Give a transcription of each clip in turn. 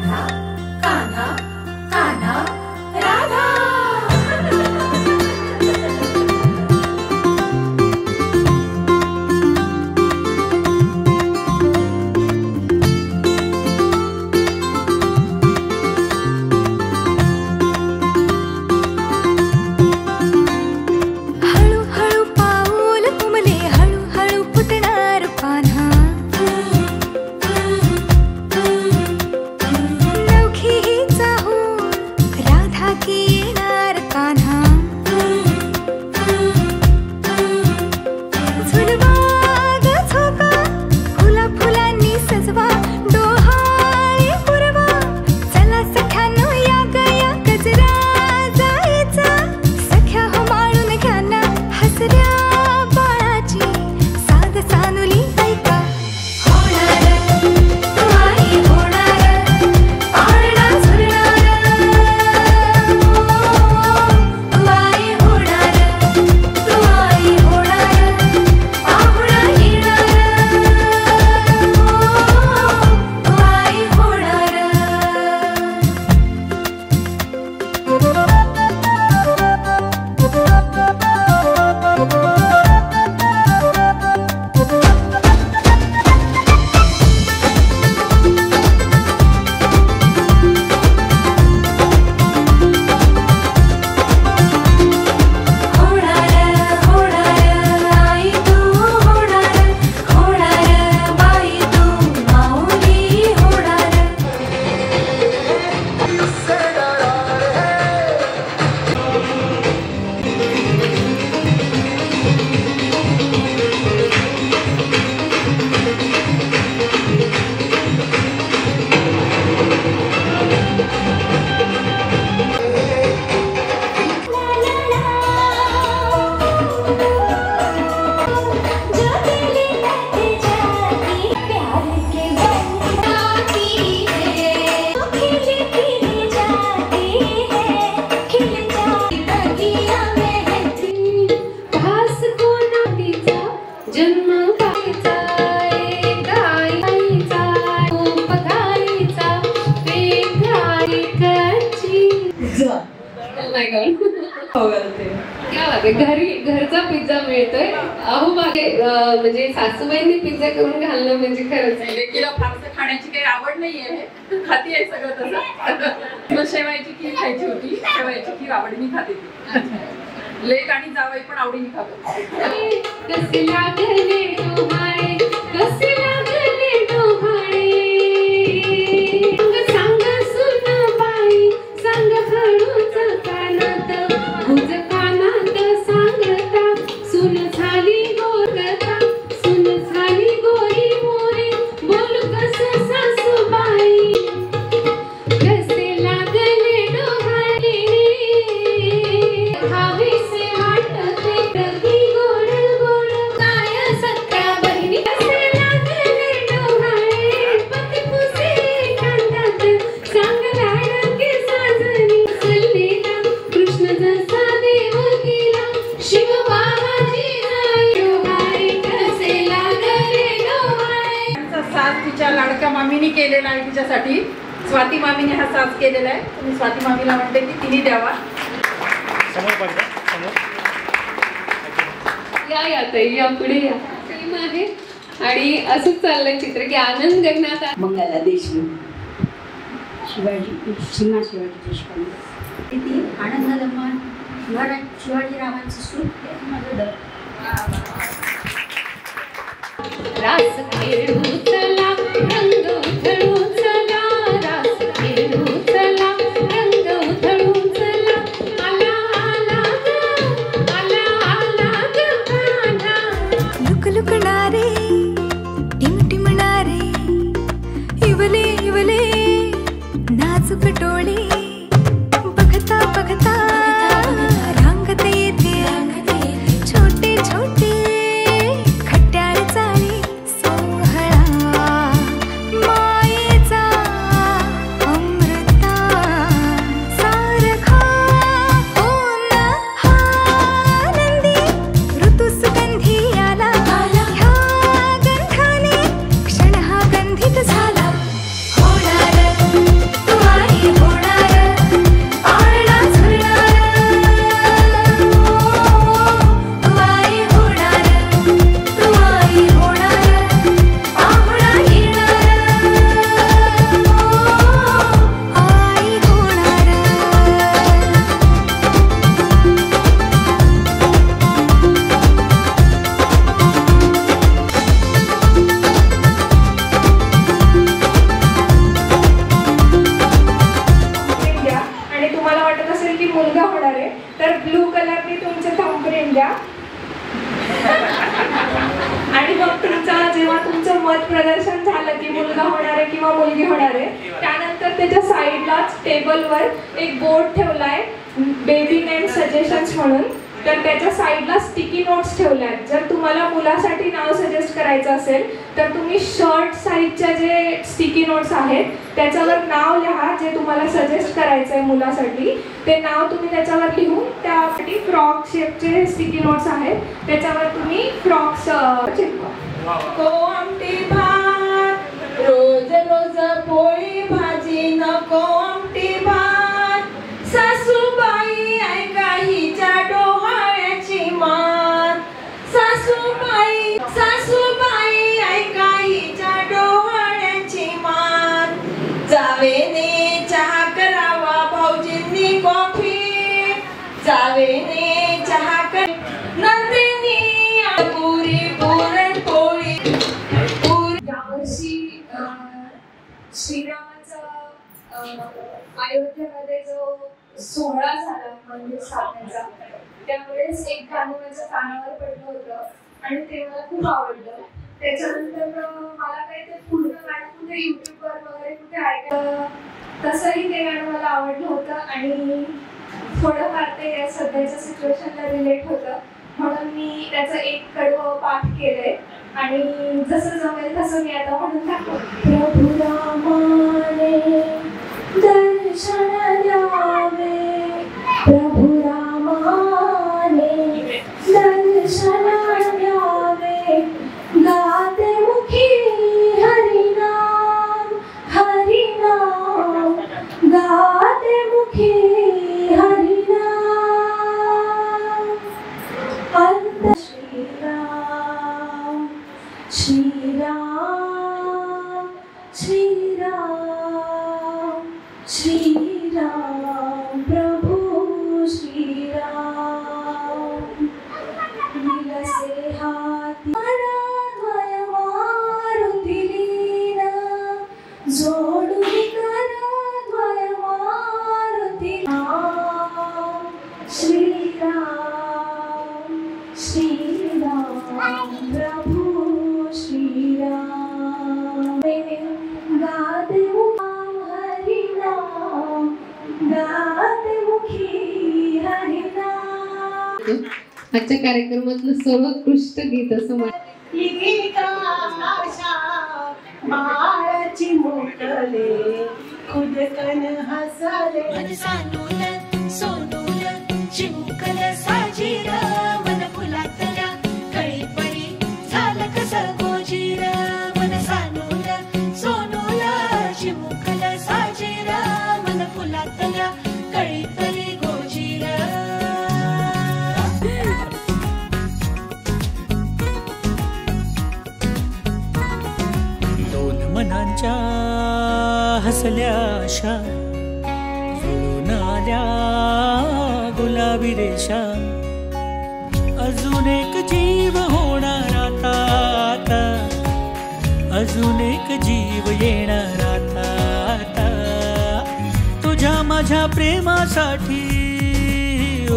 राधा कान्हा कान्हा राधा। घरी घरचा पिझ्झा मिळतोय. अहो मागे म्हणजे सासूबाईंनी पिझ्झा करून घालणं म्हणजे खरंच लेकीला फारसं खाण्याची काही आवड नाहीये, खाती आहे सगळं तसं. शेवायची खीर खायची होती, शेवायची खीर आवडीने खाते ती. लेक आणि जावई पण आवडीने खातो. कसे लागले डोहाळे कसे लागले डोहाळे सांग सुन बाई सांग खडूच कानात भुज कानात सांगता सुन झाली गोरता सुन झाली गोरी मोरे बोल कस सासूबाई कसे लागले डोहाळे खावीसे वाटते प्रति गोड गोड काय सख्या बहिणी कसे लागले डोहाळे पती पुसे कांतात सांग लाडके साजनी सल्लेला कृष्ण जसा देव केला शिव बाबाजी डोहाळे कसे लागले डोहाळे. साज तिच्या लाडक्या मामीने केलेला आहे तिच्यासाठी. स्वाती मामीने हा साज केलेला आहे. तुम्ही स्वाती मामीला म्हणते की तिने द्यावा. या ताई या पुढे या. टीम आहे आणि असंच चाललंय चित्र की आनंद गगनात. मंगला देशमुख शिवाजी सीमा शिवाजी देशपांडे ती आनंद लम्मान शिवाजीरावांचं सूप माझं रास खेळू चला रंग उधळू चला रास खेळू चला रंग उधळू चला आला आला ग आला आला ग कान्हा. लुक लुकणारे टिमटिमणारे इवले इवले नाजूक डोळे बघता बघता रांगत येते छोटे छोटे खट्याळ चाळे सोहळा. मुलगा होणार आहे तर ब्लू कलरने तुमचे थंबप्रिंट द्या. आणि मग जेव्हा तुमचं मत प्रदर्शन झालं की मुलगा होणार आहे किंवा मुलगी होणार आहे, त्यानंतर त्याच्या साईडलाच टेबलवर एक बोर्ड ठेवलाय बेबी नेम सजेशन्स म्हणून. तर त्याच्या साईडला स्टिकी नोट्स ठेवल्या आहेत. जर तुम्हाला मुलासाठी नाव सजेस्ट करायचं असेल तर तुम्ही शर्ट साईजच्या जे स्टिकी नोट्स आहेत त्याच्यावर नाव लिहा जे तुम्हाला सजेस्ट करायचं आहे मुलासाठी. ते नाव तुम्ही त्याच्यावर लिहून त्यासाठी फ्रॉक शेपचे स्टिकी नोट्स आहेत त्याच्यावर तुम्ही फ्रॉक्स चिपका. कोमटी भात रोज रोज पोळी भाजी नको आमटी भात. सासूबाई ऐका हिच्या डोहाळ्याची मात. सासूबाई सासूबाई ऐका हिच्या डोहाळ्याची मात. जावेने चहा करावा भाऊजींनी कॉफी. जावेने चहा कर नंदिनी पुरी पुरणपोळी. यावर्षी श्रीरामाचा अयोध्येमध्ये जो सोहळा झाला मंदिर स्थापनेचा, त्यावेळेस एक गाणं माझ्या कानावर पडलं होतं आणि ते मला खूप आवडलं. त्याच्यानंतर मला काही ते पूर्ण गाणं कुठे युट्यूबवर वगैरे कुठे ऐकलं, तसंही ते गाणं मला आवडलं होतं आणि थोडंफार ते सध्याच्या सिच्युएशनला रिलेट होतं म्हणून मी त्याचं एक कडवं पाठ केलंय आणि जसं जमेल तसं मी आता म्हणून दाखवते. प्रभू रामाने दर्शन द्यावे, प्रभू रामाने दर्शन द्यावे. गाते मुखी हरिनाम हरिनाम. गाते मुखी हरिनाम. अंत श्रीराम श्रीराम श्रीराम श्रीराम प्रभु श्रीराम. विलसे हाती द्वय मारुती लीन. जोडून कर द्वय मारुती. श्रीराम श्रीराम प्रभु श्रीराम. गाते हरिनाम गाते मुखी हरिनाम. आजच्या कार्यक्रमातलं सर्वोत्कृष्ट गीत असं बाळाची मोठले खुदकन हसले. सोनूल चिमुकल साजीर मन फुलातल्या कळीपरी झालं कसं गोजीर. मन सानूल सोनूल चिमुकल साजीर मन फुलातल्या कळीपरी गोजीर. दोन मनांच्या हसल्या आशा जुळून आल्या गुलाबी रेषा. अजून एक जीव होणार आता. अजून एक जीव येणार आता. तुझ्या माझ्या प्रेमासाठी ओ,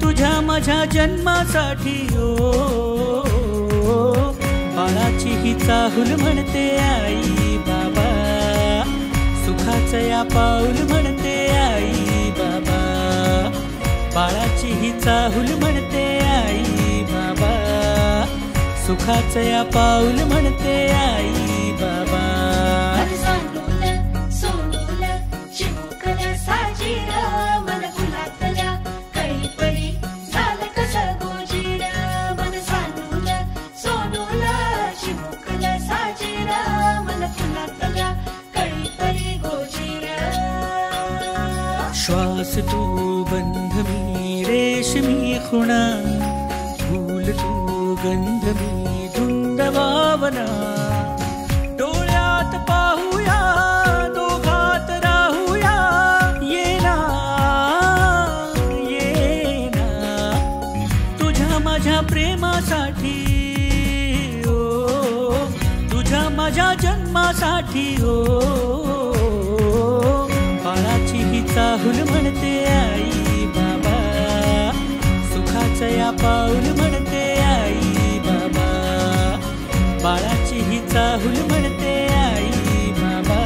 तुझ्या माझ्या जन्मासाठी ओ. बाळाची ही चाहूल म्हणते आई बाबा. सुखाचं या पाऊल म्हणते आई बाबा. बाळाची ही चाहूल म्हणते आई बाबा. सुखाचं या पाऊल म्हणते आई बाबा. सोनूल चिमुकल साजीर मन फुलातल्या कळीपरी झालं कसं गोजीर. मन सानूल सोनूल चिमुकल साजीर मन फुलातल्या कळीपरी गोजीर. श्वास तू बंध मी रेशमी खुणा. फूल तू गंध मी धुंद भावना. डोळ्यात पाहूया दोघात राहूया. येना येना तुझ्या माझ्या प्रेमासाठी ओ. तुझ्या माझ्या जन्मासाठी ओ. बाळाची ही चाहूल म्हणते बाळाची ही चाहूल म्हणते आई बाबा,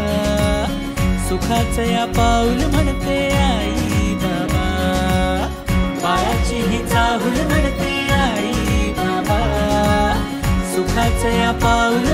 सुखाचं या पाऊल म्हणते आई बाबा, बाळाची ही चाहूल म्हणते आई बाबा, सुखाचं या पाऊल